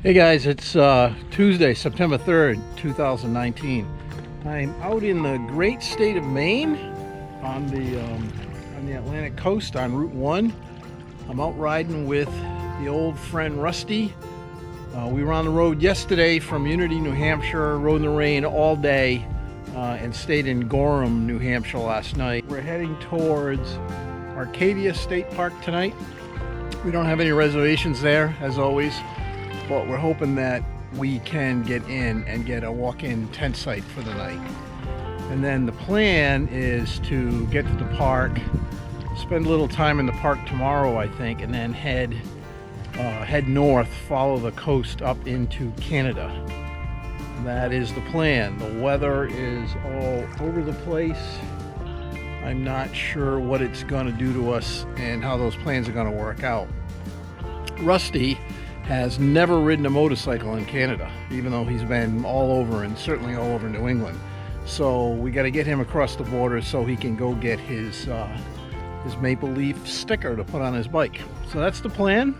Hey guys, it's Tuesday, September 3rd, 2019. I'm out in the great state of Maine on the Atlantic coast on Route 1. I'm out riding with the old friend Rusty. We were on the road yesterday from Unity, New Hampshire, rode in the rain all day and stayed in Gorham, New Hampshire last night. We're heading towards Arcadia State Park tonight. We don't have any reservations there, as always, but we're hoping that we can get in and get a walk-in tent site for the night. And then the plan is to get to the park, spend a little time in the park tomorrow, I think, and then head north, follow the coast up into Canada. That is the plan. The weather is all over the place. I'm not sure what it's going to do to us and how those plans are going to work out. Rusty has never ridden a motorcycle in Canada, even though he's been all over, and certainly all over New England. So we got to get him across the border so he can go get his Maple Leaf sticker to put on his bike. So that's the plan.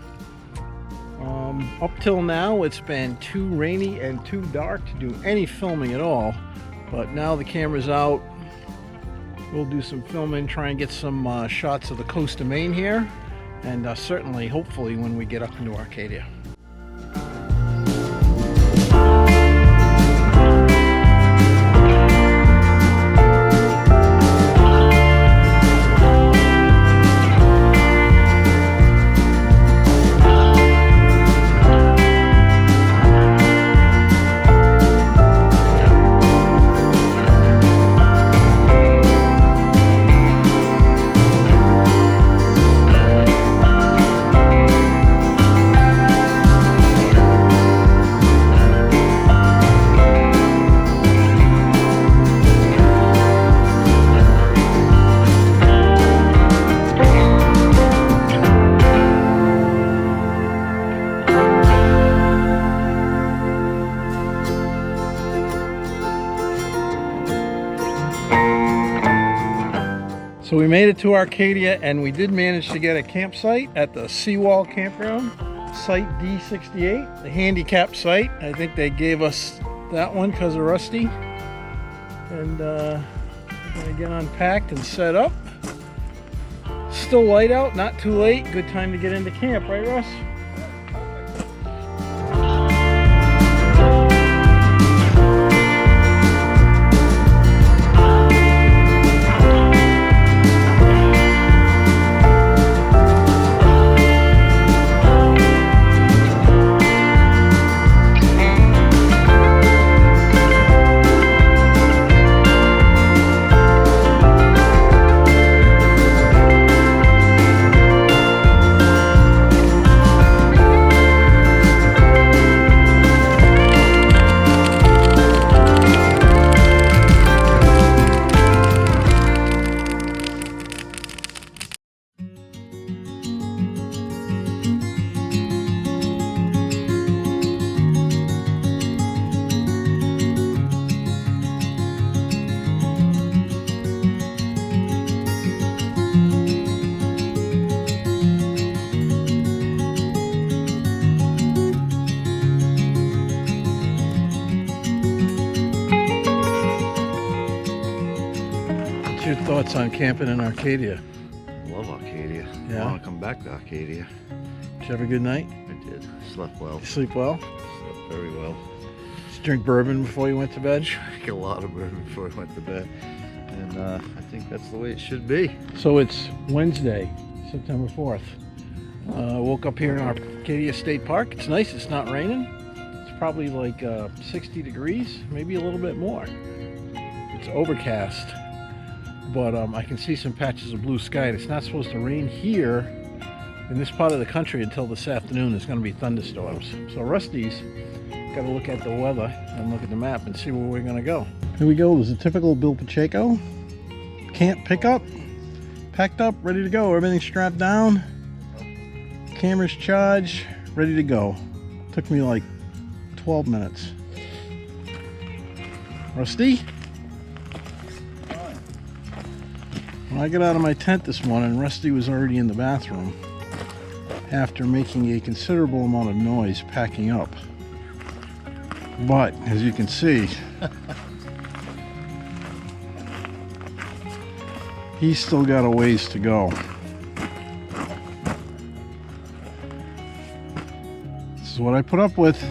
Up till now, it's been too rainy and too dark to do any filming at all. But now the camera's out. We'll do some filming, try and get some shots of the coast of Maine here. And certainly, hopefully, when we get up into Arcadia. So we made it to Arcadia, and we did manage to get a campsite at the Seawall Campground, site D68, the handicap site. I think they gave us that one because of Rusty. And we're gonna get unpacked and set up. Still light out, not too late. Good time to get into camp, right, Russ? Your thoughts on camping in Arcadia? Love Arcadia. Yeah. I want to come back to Arcadia. Did you have a good night? I did. Slept well. You sleep well? Slept very well. Did you drink bourbon before you went to bed? Drank a lot of bourbon before I went to bed. And I think that's the way it should be. So it's Wednesday, September 4th. Woke up here in Arcadia State Park. It's nice. It's not raining. It's probably like 60 degrees, maybe a little bit more. It's overcast. But I can see some patches of blue sky. It's not supposed to rain here in this part of the country until this afternoon. There's going to be thunderstorms. So Rusty's got to look at the weather and look at the map and see where we're going to go. Here we go. There's a typical Bill Pacheco. Camp pickup. Packed up, ready to go. Everything's strapped down. Camera's charged, ready to go. Took me like 12 minutes. Rusty? When I got out of my tent this morning, Rusty was already in the bathroom after making a considerable amount of noise packing up. But as you can see, he's still got a ways to go. This is what I put up with.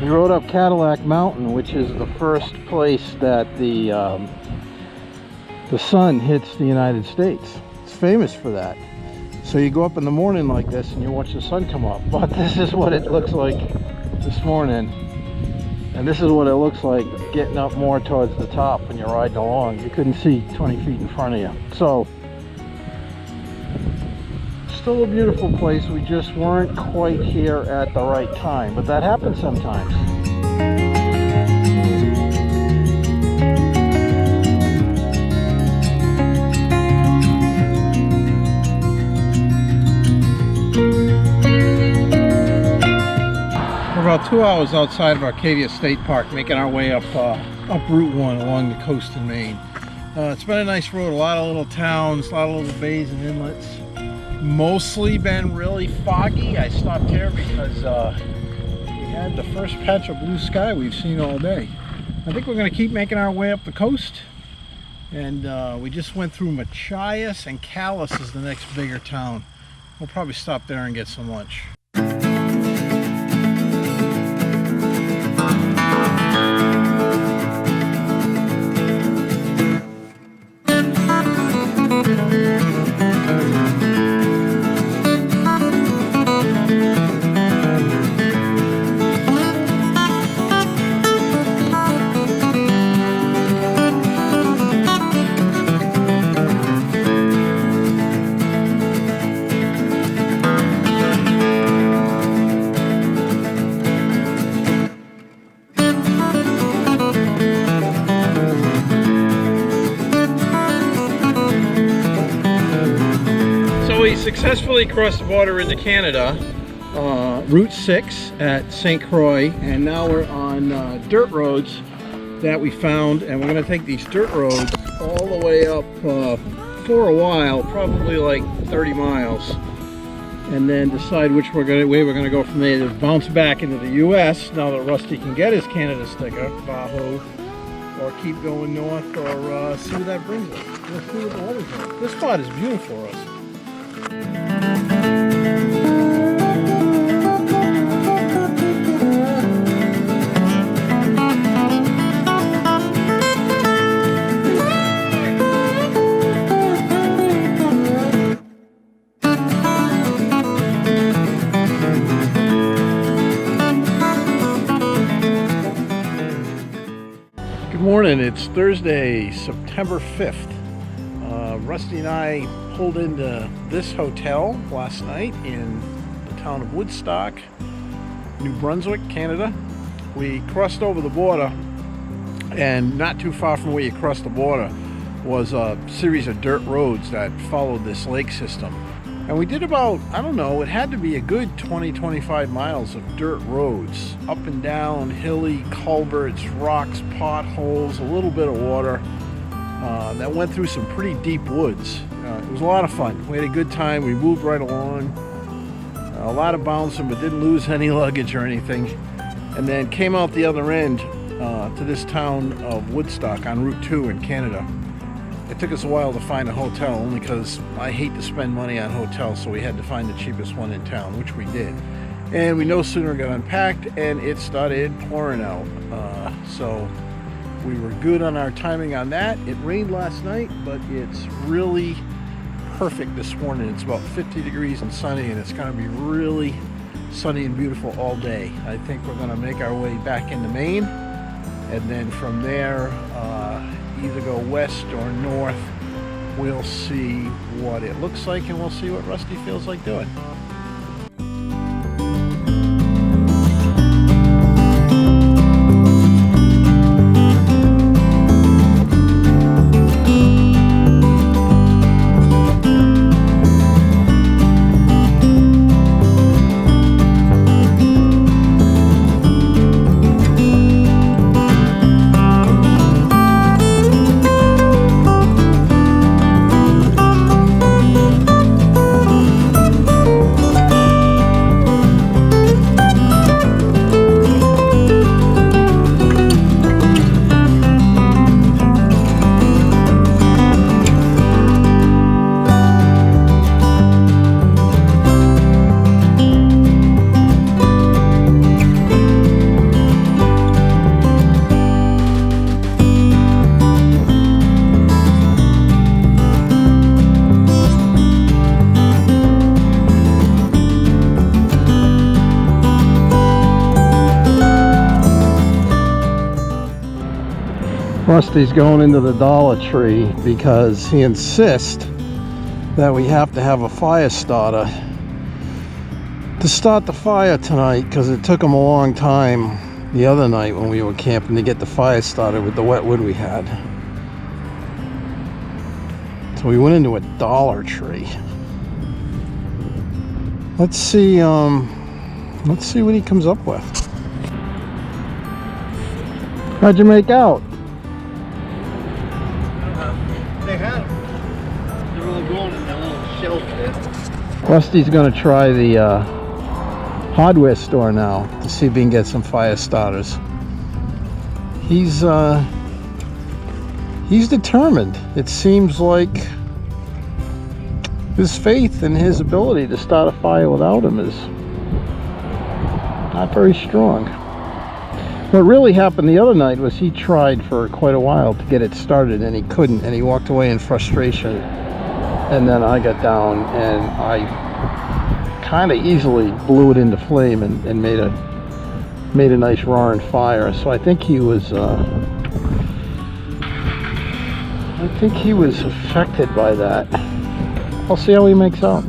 We rode up Cadillac Mountain, which is the first place that the sun hits the United States. It's famous for that. So you go up in the morning like this and you watch the sun come up. But this is what it looks like this morning. And this is what it looks like getting up more towards the top when you're riding along. You couldn't see 20 feet in front of you. So, still a beautiful place. We just weren't quite here at the right time, but that happens sometimes. We're about 2 hours outside of Arcadia State Park, making our way up Route 1 along the coast in Maine. It's been a nice road, a lot of little towns, a lot of little bays and inlets. Mostly been really foggy. I stopped here because we had the first patch of blue sky we've seen all day. I think we're going to keep making our way up the coast, and we just went through Machias, and Calais is the next bigger town. We'll probably stop there and get some lunch. We successfully crossed the border into Canada, Route 6 at St. Croix, and now we're on dirt roads that we found, and we're going to take these dirt roads all the way up for a while, probably like 30 miles, and then decide way we're going to go from there to bounce back into the U.S. now that Rusty can get his Canada sticker, Bajo, or keep going north, or see where that brings us. Let's see what the weather's like. This spot is beautiful for us. Good morning, it's Thursday, September 5th. Rusty and I pulled into this hotel last night in the town of Woodstock, New Brunswick, Canada. We crossed over the border, and not too far from where you cross the border was a series of dirt roads that followed this lake system. And we did about, I don't know, it had to be a good 20-25 miles of dirt roads, up and down, hilly, culverts, rocks, potholes, a little bit of water. That went through some pretty deep woods. It was a lot of fun. We had a good time. We moved right along. A lot of bouncing, but didn't lose any luggage or anything. And then came out the other end to this town of Woodstock on Route 2 in Canada. It took us a while to find a hotel, only because I hate to spend money on hotels, so we had to find the cheapest one in town, which we did. And we no sooner got unpacked and it started pouring out. So we were good on our timing on that. It rained last night, but it's really perfect this morning. It's about 50 degrees and sunny, and it's going to be really sunny and beautiful all day. I think we're going to make our way back into Maine, and then from there either go west or north. We'll see what it looks like, and we'll see what Rusty feels like doing. Rusty's going into the Dollar Tree because he insists that we have to have a fire starter to start the fire tonight, because it took him a long time the other night when we were camping to get the fire started with the wet wood we had. So we went into a Dollar Tree. Let's see what he comes up with. How'd you make out? They had them. They're all going in that little shelf there. Rusty's gonna try the hardware store now to see if he can get some fire starters. He's determined. It seems like his faith in his ability to start a fire without him is not very strong. What really happened the other night was he tried for quite a while to get it started, and he couldn't, and he walked away in frustration. And then I got down and I kind of easily blew it into flame and made a nice roaring fire. So I think he was affected by that. I'll see how he makes out.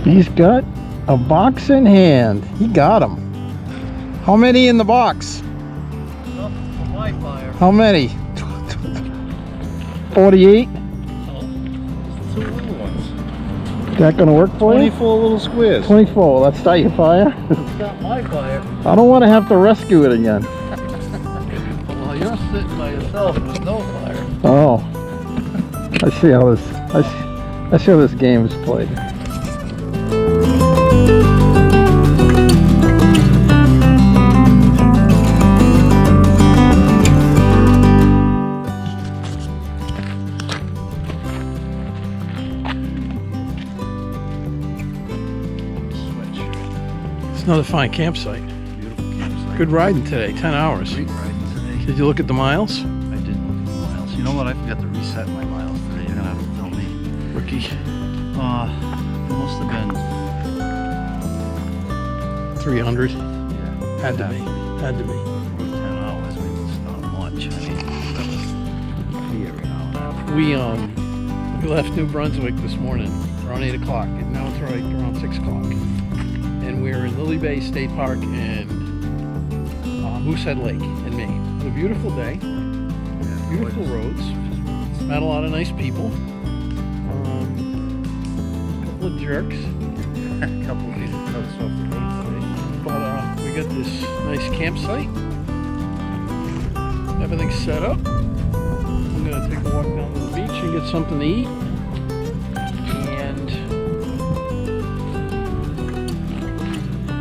He's got a box in hand. He got him. How many in the box? Fire. How many? 48? Oh, two little ones. Is that gonna work for you? 24 little squares. 24. Let's start your fire. It's not my fire. I don't want to have to rescue it again. Well, you're sitting by yourself with no fire. Oh, I see how this game is played. Another fine campsite. Beautiful campsite. Good riding today, 10 hours. Great riding today. Did you look at the miles? I didn't look at the miles. You know what? I forgot to reset my miles today. You're gonna have to tell me. Rookie. It must have been 300. Yeah. Had to be. Had to be. For 10 hours. I mean, it's not much. I mean, that was here now. We left New Brunswick this morning around 8 o'clock, and now it's right around 6 o'clock. And we're in Lily Bay State Park and Moosehead Lake in Maine. It's a beautiful day, Yeah, beautiful roads, met a lot of nice people, a couple of jerks, A couple of these cuts off the road today. but we got this nice campsite. Everything's set up. I'm gonna take a walk down to the beach and get something to eat.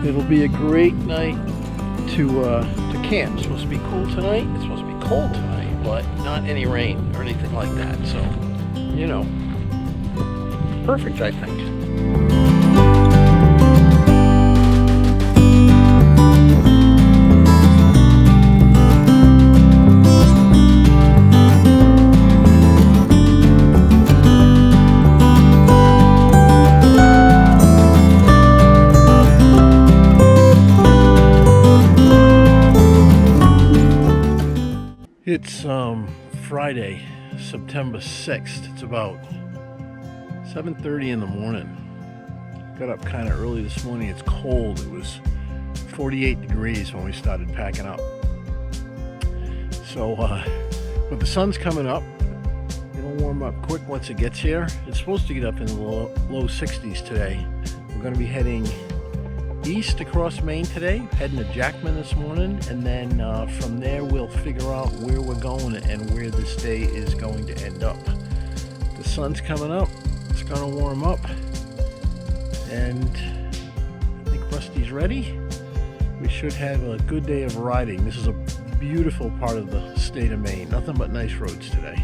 It'll be a great night to camp. It's supposed to be cool tonight. It's supposed to be cold tonight, but not any rain or anything like that. So, you know, perfect, I think. Friday, September 6th. It's about 7:30 in the morning. Got up kind of early this morning. It's cold. It was 48 degrees when we started packing up. So, but the sun's coming up. It'll warm up quick once it gets here. It's supposed to get up in the low 60s today. We're going to be heading east across Maine today, heading to Jackman this morning, and then from there we'll figure out where we're going and where this day is going to end up. The sun's coming up. It's going to warm up, and I think Rusty's ready. We should have a good day of riding. This is a beautiful part of the state of Maine. Nothing but nice roads today.